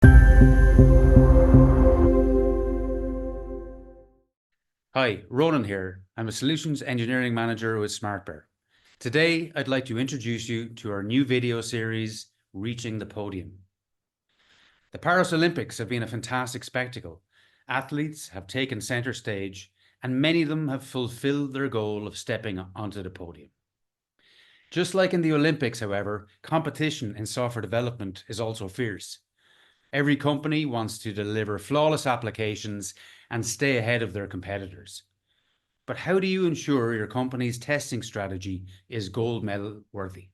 Hi, Ronan here. I'm a Solutions Engineering Manager with SmartBear. Today, I'd like to introduce you to our new video series, Reaching the Podium. The Paris Olympics have been a fantastic spectacle. Athletes have taken centre stage, and many of them have fulfilled their goal of stepping onto the podium. Just like in the Olympics, however, competition in software development is also fierce. Every company wants to deliver flawless applications and stay ahead of their competitors. But how do you ensure your company's testing strategy is gold medal worthy?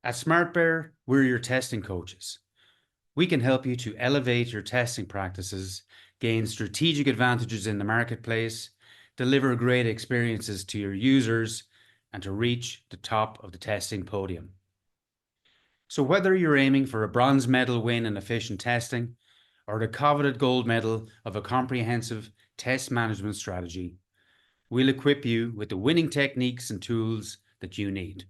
At SmartBear, we're your testing coaches. We can help you to elevate your testing practices, gain strategic advantages in the marketplace, deliver great experiences to your users, and to reach the top of the testing podium. So whether you're aiming for a bronze medal win in efficient testing or the coveted gold medal of a comprehensive test management strategy, we'll equip you with the winning techniques and tools that you need.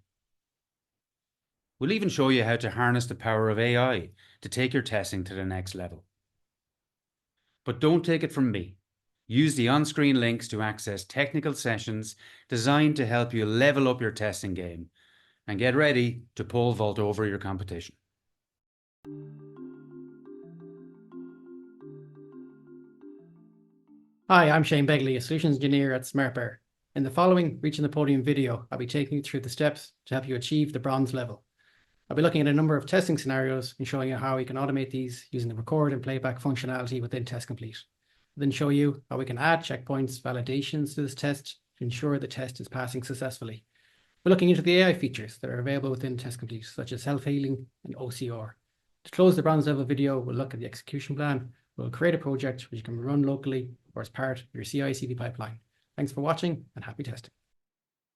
We'll even show you how to harness the power of AI to take your testing to the next level. But don't take it from me. Use the on-screen links to access technical sessions designed to help you level up your testing game and get ready to pole vault over your competition. Hi, I'm Shane Begley, a Solutions Engineer at SmartBear. In the following Reaching the Podium video, I'll be taking you through the steps to help you achieve the bronze level. I'll be looking at a number of testing scenarios and showing you how we can automate these using the record and playback functionality within TestComplete. I'll then show you how we can add checkpoints, validations to this test to ensure the test is passing successfully. We're looking into the AI features that are available within TestComplete, such as Self-Healing and OCR. To close the bronze level video, we'll look at the execution plan. We'll create a project which you can run locally or as part of your CI/CD pipeline. Thanks for watching and happy testing.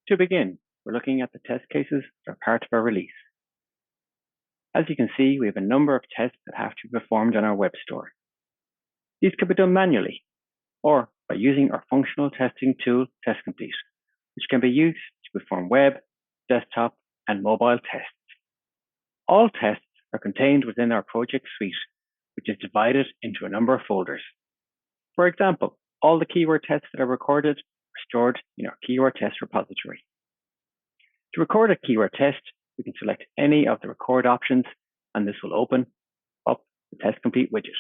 To begin, we're looking at the test cases that are part of our release. As you can see, we have a number of tests that have to be performed on our web store. These can be done manually or by using our functional testing tool, TestComplete, which can be used to perform web, desktop, and mobile tests. All tests are contained within our project suite, which is divided into a number of folders. For example, all the keyword tests that are recorded are stored in our keyword test repository. To record a keyword test, we can select any of the record options, and this will open up the TestComplete widget.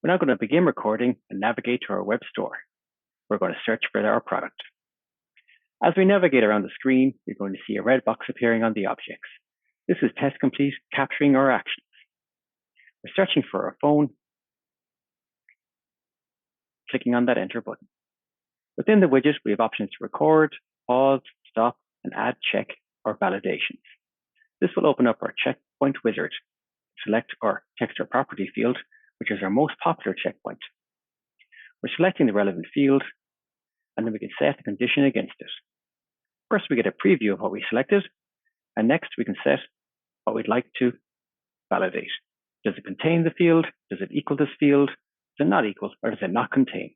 We're now going to begin recording and navigate to our web store. We're going to search for our product. As we navigate around the screen, you're going to see a red box appearing on the objects. This is TestComplete capturing our actions. We're searching for our phone, clicking on that enter button. Within the widget, we have options to record, pause, stop, and add check or validations. This will open up our checkpoint wizard. Select our text or property field, which is our most popular checkpoint. We're selecting the relevant field, and then we can set a condition against it. First, we get a preview of what we selected, and next we can set what we'd like to validate. Does it contain the field? Does it equal this field? Does it not equal, or does it not contain?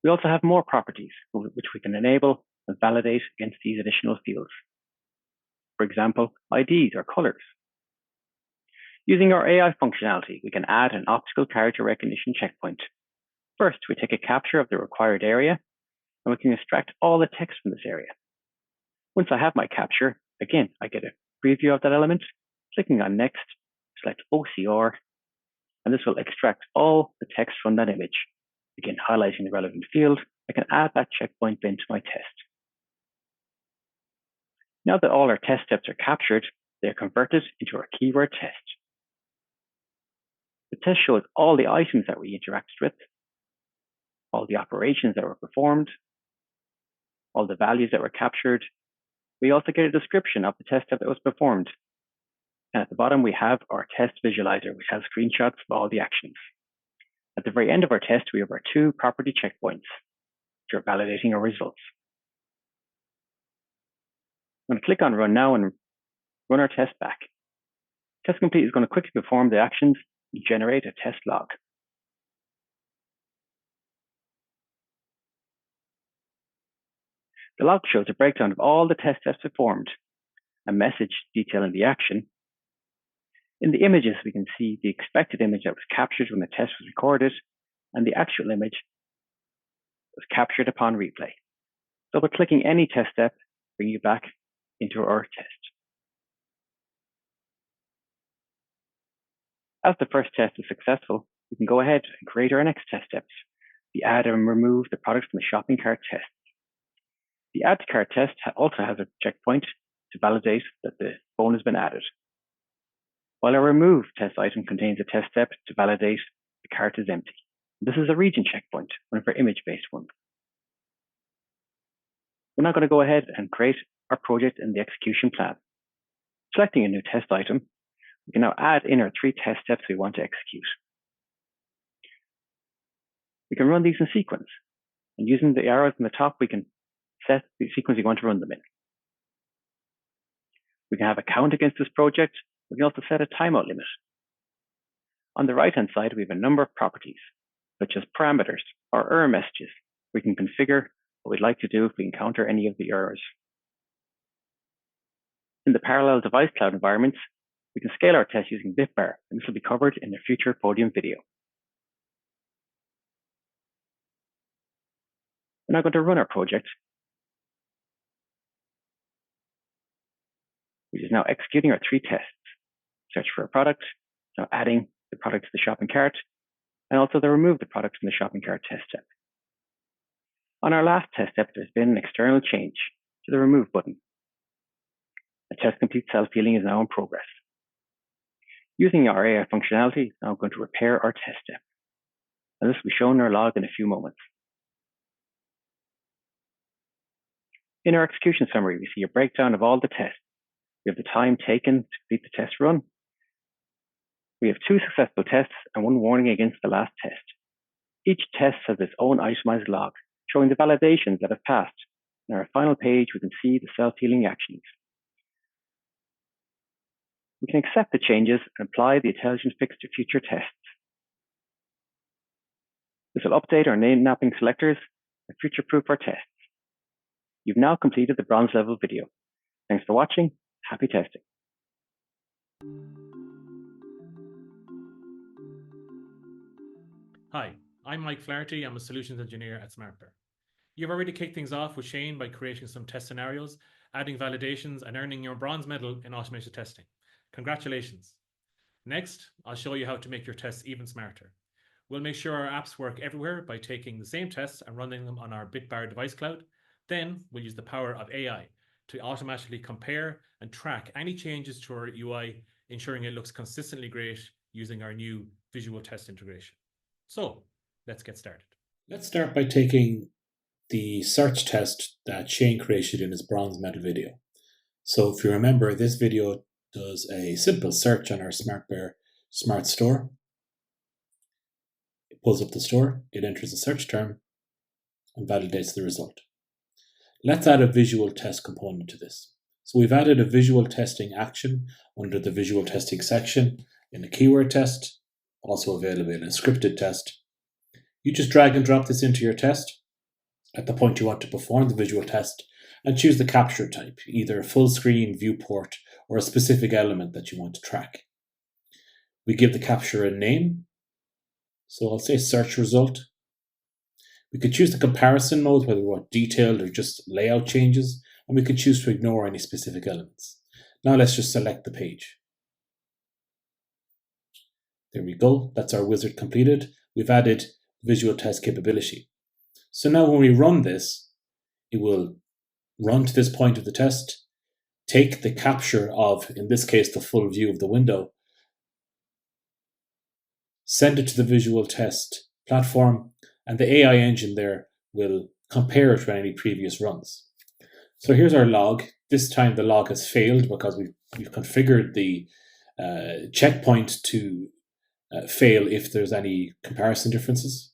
We also have more properties which we can enable and validate against these additional fields. For example, IDs or colors. Using our AI functionality, we can add an optical character recognition checkpoint. First, we take a capture of the required area, and we can extract all the text from this area. Once I have my capture, again, I get a preview of that element. Clicking on Next, select OCR, and this will extract all the text from that image. Again, highlighting the relevant field, I can add that checkpoint into my test. Now that all our test steps are captured, they are converted into our keyword test. The test shows all the items that we interacted with, all the operations that were performed, all the values that were captured. We also get a description of the test step that was performed. And at the bottom, we have our test visualizer, which has screenshots of all the actions. At the very end of our test, we have our two property checkpoints, which are validating our results. I'm going to click on Run Now and run our test back. TestComplete is going to quickly perform the actions and generate a test log. The log shows a breakdown of all the test steps performed, a message detailing the action, In the images, we can see the expected image that was captured when the test was recorded, and the actual image was captured upon replay. Double-clicking any test step brings you back into our test. As the first test is successful, we can go ahead and create our next test steps. The add and remove the product from the shopping cart test. The add to cart test also has a checkpoint to validate that the phone has been added, while our remove test item contains a test step to validate the cart is empty. This is a region checkpoint, one of our image-based ones. We're now going to go ahead and create our project in the execution plan. Selecting a new test item, we can now add in our 3 test steps we want to execute. We can run these in sequence, and using the arrows in the top, we can set the sequence we want to run them in. We can have a count against this project. We can also set a timeout limit. On the right-hand side, we have a number of properties, such as parameters or error messages. We can configure what we'd like to do if we encounter any of the errors. In the parallel device cloud environments, we can scale our test using Bitbar, and this will be covered in a future Podium video. We're now going to run our project, which is now executing our 3 tests. Search for a product, now adding the product to the shopping cart, and also the remove the product from the shopping cart test step. On our last test step, there's been an external change to the remove button. The TestComplete self-healing is now in progress. Using our AI functionality, now I'm going to repair our test step. And this will be shown in our log in a few moments. In our execution summary, we see a breakdown of all the tests. We have the time taken to complete the test run. We have 2 successful tests and 1 warning against the last test. Each test has its own itemized log, showing the validations that have passed. In our final page, we can see the self-healing actions. We can accept the changes and apply the intelligence fix to future tests. This will update our name mapping selectors and future-proof our tests. You've now completed the bronze level video. Thanks for watching. Happy testing. Hi, I'm Mike Flaherty. I'm a solutions engineer at SmartBear. You've already kicked things off with Shane by creating some test scenarios, adding validations, and earning your bronze medal in automated testing. Congratulations. Next, I'll show you how to make your tests even smarter. We'll make sure our apps work everywhere by taking the same tests and running them on our Bitbar device cloud. Then we'll use the power of AI to automatically compare and track any changes to our UI, ensuring it looks consistently great using our new visual test integration. So let's get started. Let's start by taking the search test that Shane created in his bronze medal video. So if you remember, this video does a simple search on our SmartBear Smart Store. It pulls up the store, it enters a search term, and validates the result. Let's add a visual test component to this. So we've added a visual testing action under the visual testing section in the keyword test, also available in a scripted test. You just drag and drop this into your test at the point you want to perform the visual test and choose the capture type, either a full screen, viewport, or a specific element that you want to track. We give the capture a name. So I'll say search result. We could choose the comparison mode, whether we want detailed or just layout changes, and we could choose to ignore any specific elements. Now let's just select the page. There we go, that's our wizard completed. We've added visual test capability. So now when we run this, it will run to this point of the test, take the capture of, in this case, the full view of the window, send it to the visual test platform, and the AI engine there will compare it to any previous runs. So here's our log. This time the log has failed because we've configured the checkpoint to fail if there's any comparison differences.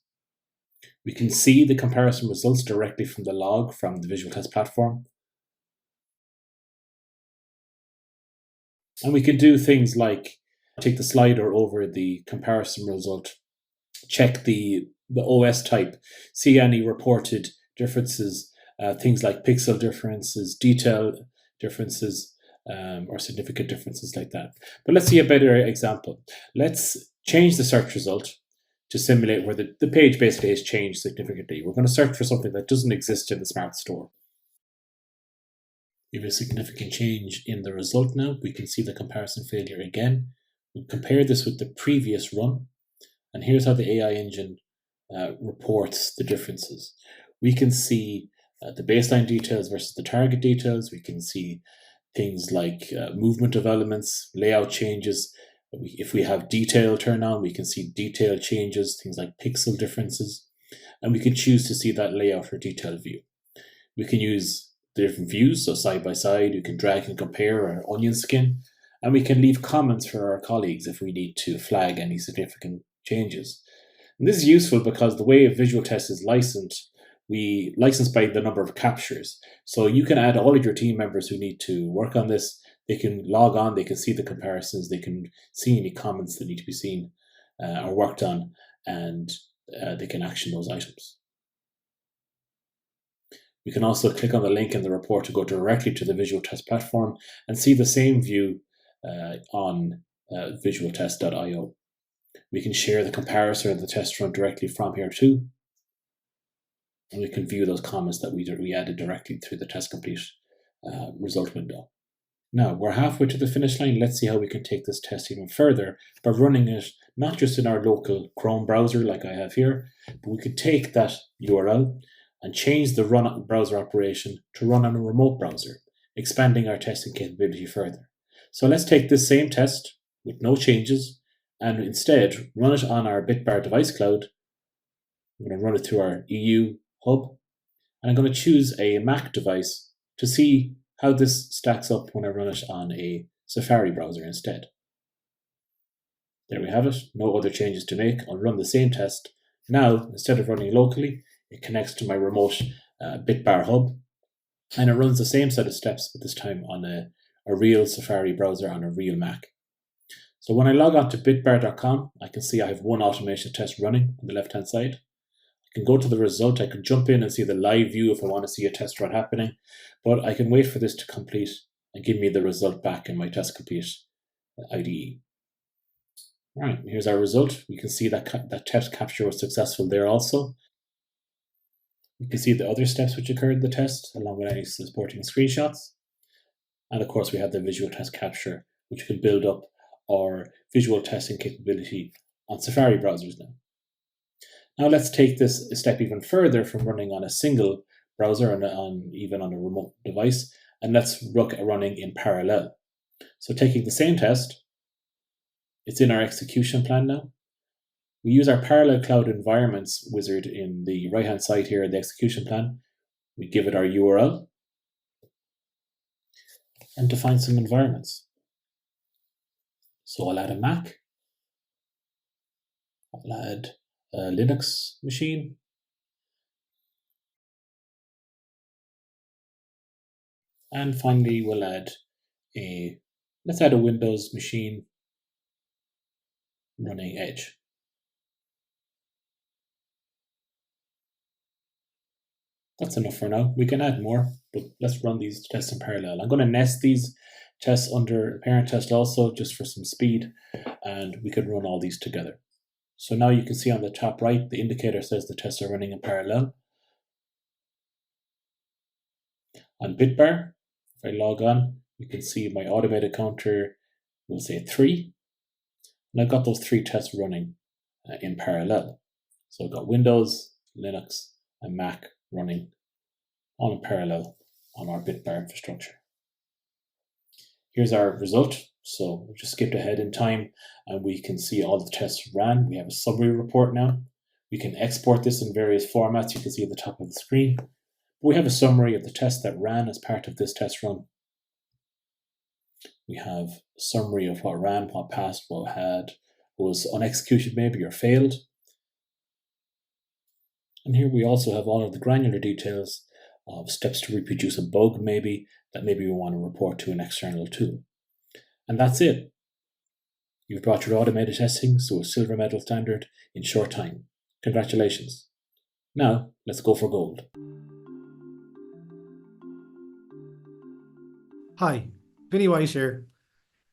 We can see the comparison results directly from the log from the visual test platform. And we can do things like take the slider over the comparison result, check the OS type, see any reported differences, things like pixel differences, detail differences, or significant differences like that. But let's see a better example. Let's change the search result to simulate where the page basically has changed significantly. We're going to search for something that doesn't exist in the Smart Store. We have a significant change in the result now. We can see the comparison failure again. We'll compare this with the previous run. And here's how the AI engine reports the differences. We can see the baseline details versus the target details. We can see things like movement of elements, layout changes. If we have detail turned on, we can see detail changes, things like pixel differences. And we can choose to see that layout or detail view. We can use the different views, so side by side. You can drag and compare our onion skin. And we can leave comments for our colleagues if we need to flag any significant changes. And this is useful because the way a visual test is licensed, we license by the number of captures. So you can add all of your team members who need to work on this. They can log on, they can see the comparisons, they can see any comments that need to be seen or worked on, and they can action those items. We can also click on the link in the report to go directly to the visual test platform and see the same view on visualtest.io. We can share the comparison of the test run directly from here too. And we can view those comments that we added directly through the TestComplete result window. Now, we're halfway to the finish line. Let's see how we can take this test even further by running it not just in our local Chrome browser like I have here, but we could take that URL and change the run browser operation to run on a remote browser, expanding our testing capability further. So let's take this same test with no changes and instead run it on our Bitbar device cloud. I'm going to run it through our EU hub, and I'm going to choose a Mac device to see how this stacks up when I run it on a Safari browser instead. There we have it, no other changes to make. I'll run the same test. Now, instead of running locally, it connects to my remote Bitbar hub, and it runs the same set of steps, but this time on a real Safari browser on a real Mac. So when I log on to bitbar.com, I can see I have one automation test running on the left-hand side. I can go to the result, I can jump in and see the live view if I want to see a test run happening, but I can wait for this to complete and give me the result back in my TestComplete IDE. All right, here's our result. We can see that test capture was successful there also. You can see the other steps which occurred in the test, along with any supporting screenshots. And of course, we have the visual test capture, which can build up our visual testing capability on Safari browsers now. Now let's take this a step even further from running on a single browser and even on a remote device, and let's look at running in parallel. So taking the same test, it's in our execution plan now. We use our parallel cloud environments wizard in the right-hand side here in the execution plan. We give it our URL and define some environments. So I'll add a Mac. I'll add a Linux machine. And finally, we'll add let's add a Windows machine running Edge. That's enough for now. We can add more, but let's run these tests in parallel. I'm going to nest these tests under a parent test also, just for some speed, and we could run all these together. So now you can see on the top right, the indicator says the tests are running in parallel. On Bitbar, if I log on, you can see my automated counter will say 3. And I've got those 3 tests running in parallel. So I've got Windows, Linux, and Mac running all in parallel on our Bitbar infrastructure. Here's our result. So we just skipped ahead in time and we can see all the tests ran. We have a summary report now. We can export this in various formats. You can see at the top of the screen. We have a summary of the tests that ran as part of this test run. We have a summary of what ran, what passed, what was unexecuted maybe or failed. And here we also have all of the granular details of steps to reproduce a bug maybe that maybe we want to report to an external tool. And that's it. You've brought your automated testing to a silver medal standard in short time. Congratulations. Now, let's go for gold. Hi, Vinny White here.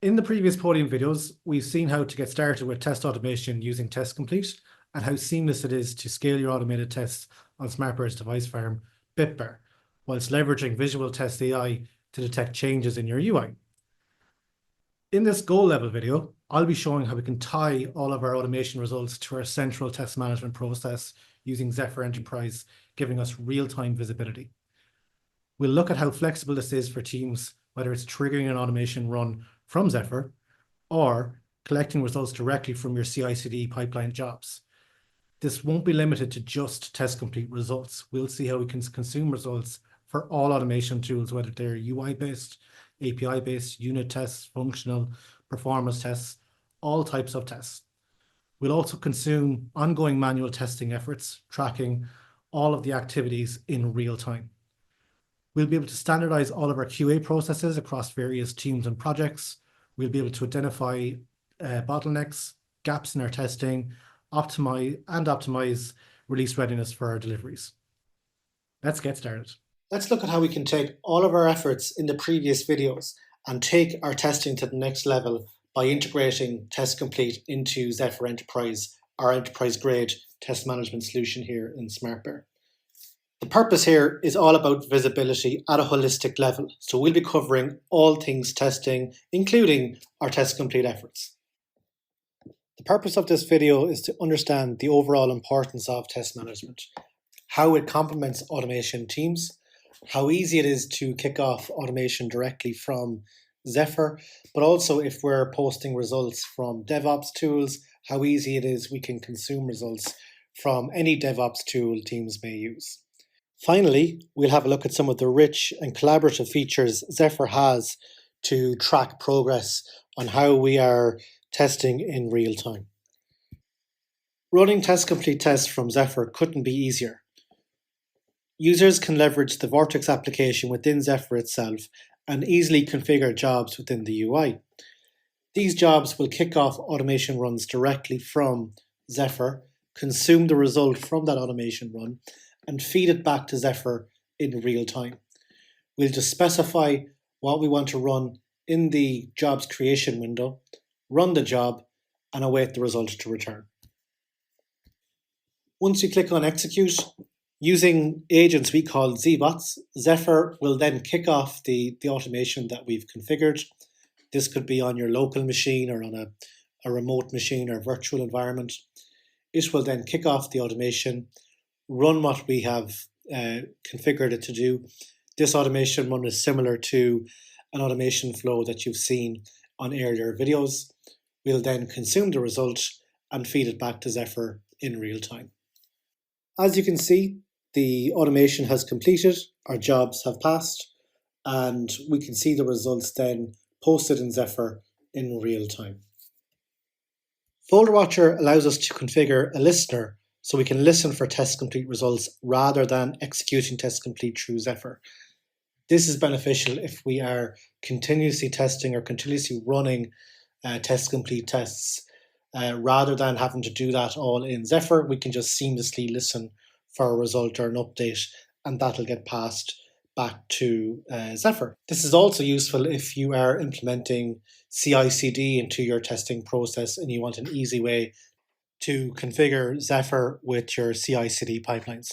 In the previous Podium videos, we've seen how to get started with test automation using TestComplete and how seamless it is to scale your automated tests on SmartBear's device farm, Bitbar, whilst leveraging Visual Test AI to detect changes in your UI. In this goal level video, I'll be showing how we can tie all of our automation results to our central test management process using Zephyr Enterprise, giving us real-time visibility. We'll look at how flexible this is for teams, whether it's triggering an automation run from Zephyr or collecting results directly from your CI/CD pipeline jobs. This won't be limited to just TestComplete results. We'll see how we can consume results for all automation tools, whether they're UI-based, API-based, unit tests, functional, performance tests, all types of tests. We'll also consume ongoing manual testing efforts, tracking all of the activities in real time. We'll be able to standardize all of our QA processes across various teams and projects. We'll be able to identify bottlenecks, gaps in our testing, optimize release readiness for our deliveries. Let's get started. Let's look at how we can take all of our efforts in the previous videos and take our testing to the next level by integrating TestComplete into Zephyr Enterprise, our enterprise-grade test management solution here in SmartBear. The purpose here is all about visibility at a holistic level. So we'll be covering all things testing, including our TestComplete efforts. The purpose of this video is to understand the overall importance of test management, how it complements automation teams, how easy it is to kick off automation directly from Zephyr, but also if we're posting results from DevOps tools, how easy it is we can consume results from any DevOps tool teams may use. Finally, we'll have a look at some of the rich and collaborative features Zephyr has to track progress on how we are testing in real time. Running TestComplete tests from Zephyr couldn't be easier. Users can leverage the Vortex application within Zephyr itself and easily configure jobs within the UI. These jobs will kick off automation runs directly from Zephyr, consume the result from that automation run, and feed it back to Zephyr in real time. We'll just specify what we want to run in the jobs creation window, run the job, and await the result to return. Once you click on execute, using agents we call ZBots, Zephyr will then kick off the automation that we've configured. This could be on your local machine or on a remote machine or virtual environment. It will then kick off the automation, run what we have configured it to do. This automation run is similar to an automation flow that you've seen on earlier videos. We'll then consume the result and feed it back to Zephyr in real time. As you can see, the automation has completed, our jobs have passed, and we can see the results then posted in Zephyr in real time. Folder Watcher allows us to configure a listener so we can listen for TestComplete results rather than executing TestComplete through Zephyr. This is beneficial if we are continuously testing or continuously running TestComplete tests. Rather than having to do that all in Zephyr, we can just seamlessly listen for a result or an update, and that'll get passed back to Zephyr. This is also useful if you are implementing CI/CD into your testing process and you want an easy way to configure Zephyr with your CI/CD pipelines.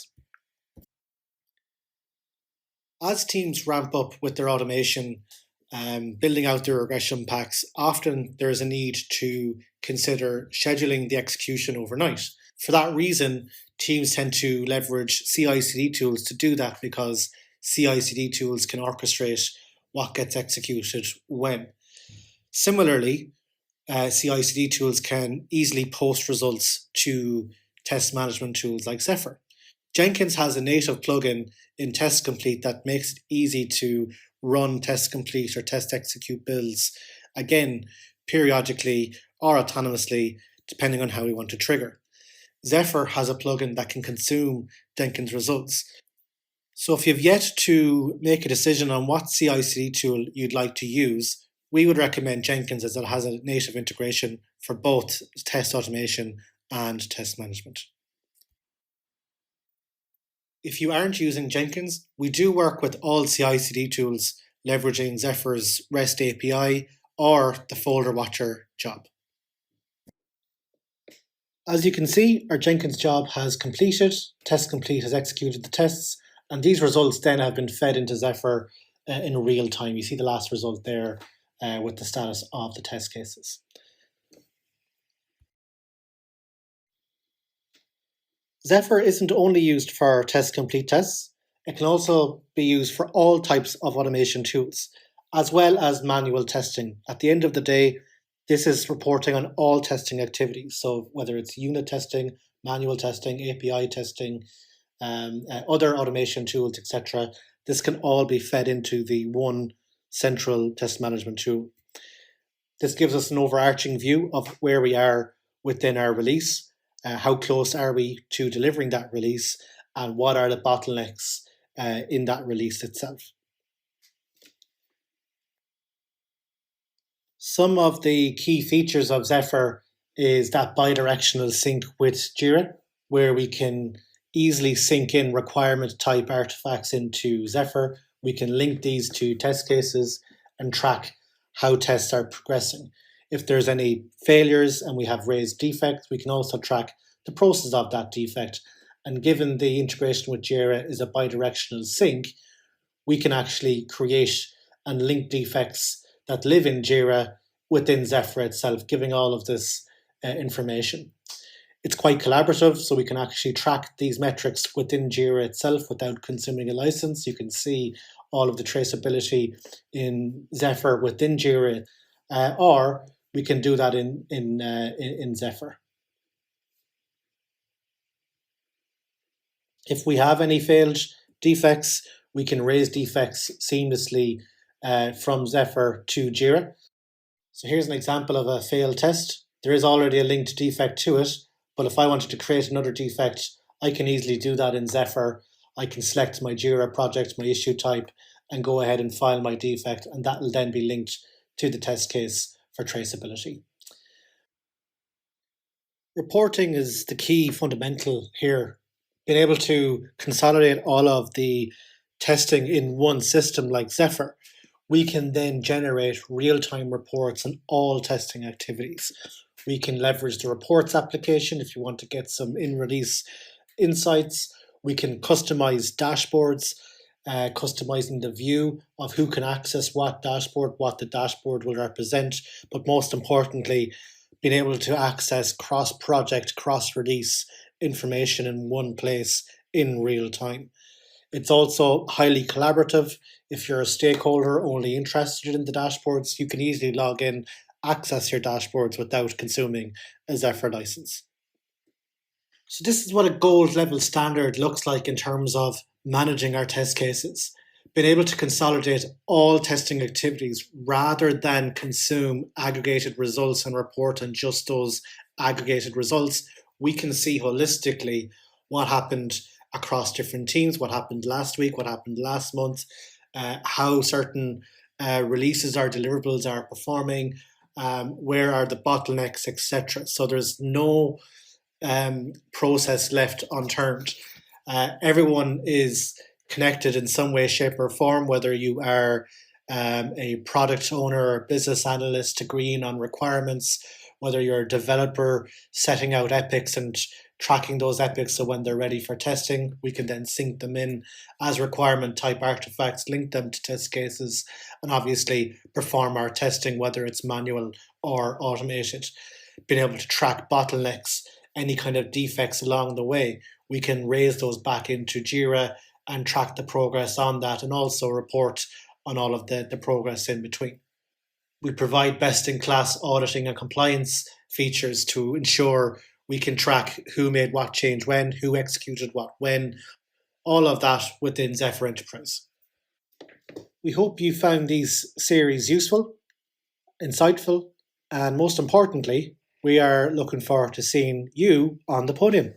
As teams ramp up with their automation, building out their regression packs, often there is a need to consider scheduling the execution overnight. For that reason, teams tend to leverage CI/CD tools to do that because CI/CD tools can orchestrate what gets executed when. Similarly, CI/CD tools can easily post results to test management tools like Zephyr. Jenkins has a native plugin in TestComplete that makes it easy to run TestComplete or test execute builds, again, periodically or autonomously, depending on how we want to trigger. Zephyr has a plugin that can consume Jenkins results. So if you've yet to make a decision on what CI/CD tool you'd like to use, we would recommend Jenkins as it has a native integration for both test automation and test management. If you aren't using Jenkins, we do work with all CI/CD tools leveraging Zephyr's REST API or the folder watcher job. As you can see, our Jenkins job has completed, TestComplete has executed the tests, and these results then have been fed into Zephyr in real time. You see the last result there with the status of the test cases. Zephyr isn't only used for TestComplete tests, it can also be used for all types of automation tools, as well as manual testing. At the end of the day, this is reporting on all testing activities. So whether it's unit testing, manual testing, API testing, other automation tools, etc., this can all be fed into the one central test management tool. This gives us an overarching view of where we are within our release, how close are we to delivering that release, and what are the bottlenecks in that release itself. Some of the key features of Zephyr is that bidirectional sync with Jira, where we can easily sync in requirement type artifacts into Zephyr. We can link these to test cases and track how tests are progressing. If there's any failures and we have raised defects, we can also track the process of that defect. And given the integration with Jira is a bidirectional sync, we can actually create and link defects that live in Jira within Zephyr itself, giving all of this information. It's quite collaborative, so we can actually track these metrics within Jira itself without consuming a license. You can see all of the traceability in Zephyr within Jira, or we can do that in Zephyr. If we have any failed defects, we can raise defects seamlessly from Zephyr to Jira. So here's an example of a failed test. There is already a linked defect to it, but if I wanted to create another defect, I can easily do that in Zephyr. I can select my Jira project, my issue type, and go ahead and file my defect, and that will then be linked to the test case for traceability. Reporting is the key fundamental here. Being able to consolidate all of the testing in one system like Zephyr, we can then generate real-time reports on all testing activities. We can leverage the reports application if you want to get some in-release insights. We can customize dashboards, customizing the view of who can access what dashboard, what the dashboard will represent, but most importantly, being able to access cross-project, cross-release information in one place in real time. It's also highly collaborative. If you're a stakeholder only interested in the dashboards, you can easily log in, access your dashboards without consuming a Zephyr license. So this is what a gold level standard looks like in terms of managing our test cases. Being able to consolidate all testing activities rather than consume aggregated results and report on just those aggregated results, we can see holistically what happened across different teams, what happened last week, what happened last month, how certain releases or deliverables are performing, where are the bottlenecks, etc. So there's no process left unturned. Everyone is connected in some way, shape, or form, whether you are a product owner or business analyst agreeing on requirements, whether you're a developer setting out epics and tracking those epics so when they're ready for testing, we can then sync them in as requirement type artifacts, link them to test cases, and obviously perform our testing, whether it's manual or automated. Being able to track bottlenecks, any kind of defects along the way, we can raise those back into Jira and track the progress on that, and also report on all of the progress in between. We provide best-in-class auditing and compliance features to ensure we can track who made what change when, who executed what when, all of that within Zephyr Enterprise. We hope you found these series useful, insightful, and most importantly, we are looking forward to seeing you on the podium.